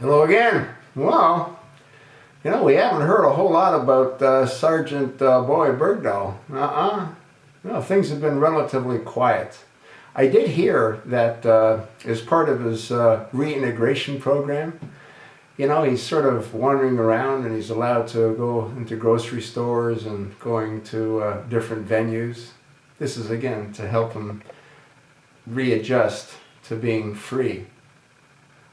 Hello again. Well, we haven't heard a whole lot about Sergeant Bowe Bergdhal. Things have been relatively quiet. I did hear that as part of his reintegration program, he's sort of wandering around and he's allowed to go into grocery stores and going to different venues. This is, again, to help him readjust to being free.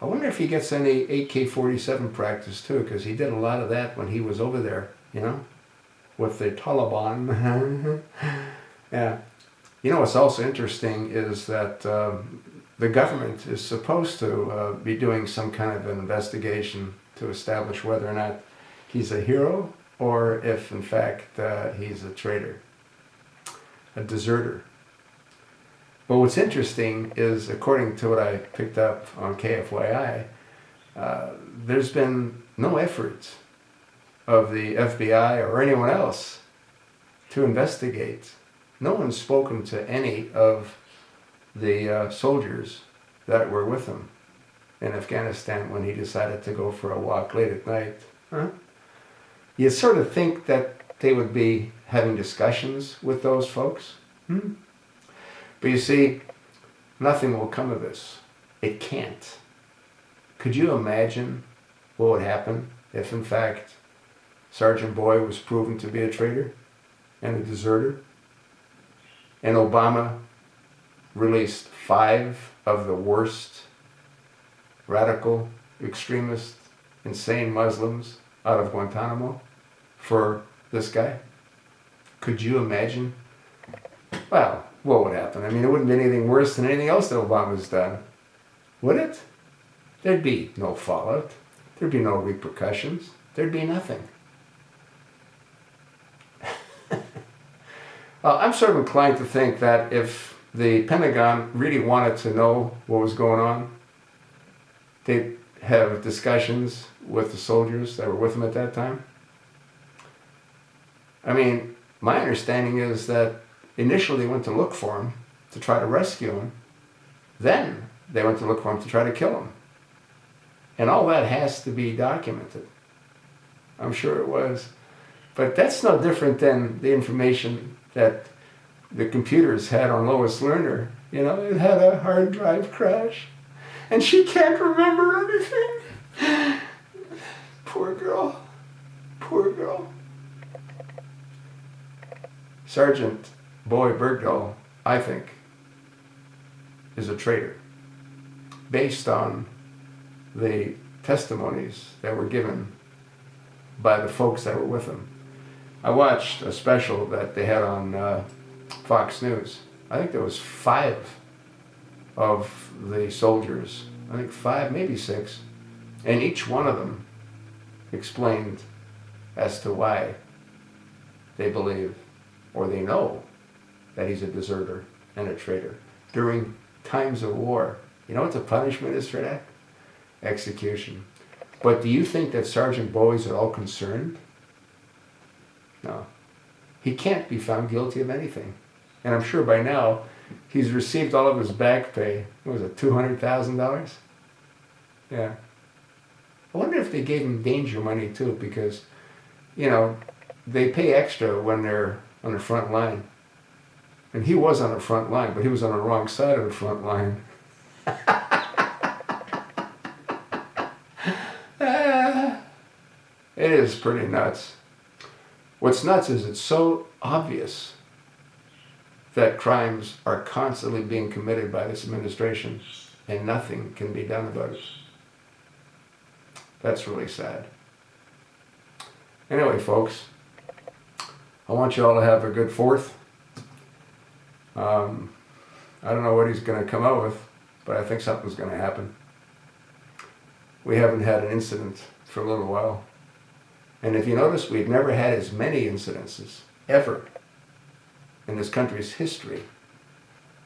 I wonder if he gets any AK-47 practice too, because he did a lot of that when he was over there, with the Taliban. Yeah. What's also interesting is that the government is supposed to be doing some kind of an investigation to establish whether or not he's a hero or if, in fact, he's a traitor, a deserter. But what's interesting is, according to what I picked up on KFYI, there's been no efforts of the FBI or anyone else to investigate. No one's spoken to any of the soldiers that were with him in Afghanistan when he decided to go for a walk late at night. You sort of think that they would be having discussions with those folks. But you see, nothing will come of this. It can't. Could you imagine what would happen if, in fact, Sergeant Bowe was proven to be a traitor and a deserter, and Obama released 5 of the worst radical, extremist, insane Muslims out of Guantanamo for this guy? Could you imagine? Well, what would happen? It wouldn't be anything worse than anything else that Obama's done, would it? There'd be no fallout. There'd be no repercussions. There'd be nothing. I'm sort of inclined to think that if the Pentagon really wanted to know what was going on, they'd have discussions with the soldiers that were with them at that time. My understanding is that initially they went to look for him, to try to rescue him. Then they went to look for him to try to kill him. And all that has to be documented. I'm sure it was. But that's no different than the information that the computers had on Lois Lerner. It had a hard drive crash. And she can't remember anything. Poor girl. Poor girl. Sergeant Bowe Bergdhal, I think, is a traitor based on the testimonies that were given by the folks that were with him. I watched a special that they had on Fox News. I think there was 5 of the soldiers, I think 5, maybe 6, and each one of them explained as to why they believe or they know that he's a deserter and a traitor during times of war. You know what the punishment is for that? Execution. But do you think that Sergeant Bowe is at all concerned? No. He can't be found guilty of anything. And I'm sure by now he's received all of his back pay. What was it, $200,000? Yeah. I wonder if they gave him danger money too, because, they pay extra when they're on the front line. And he was on the front line, but he was on the wrong side of the front line. It is pretty nuts. What's nuts is it's so obvious that crimes are constantly being committed by this administration and nothing can be done about it. That's really sad. Anyway, folks, I want you all to have a good 4th. I don't know what he's going to come out with, but I think something's going to happen. We haven't had an incident for a little while. And if you notice, we've never had as many incidences, ever, in this country's history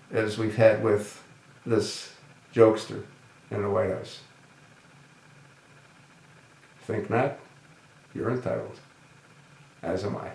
as we've had with this jokester in the White House. Think not? You're entitled. As am I.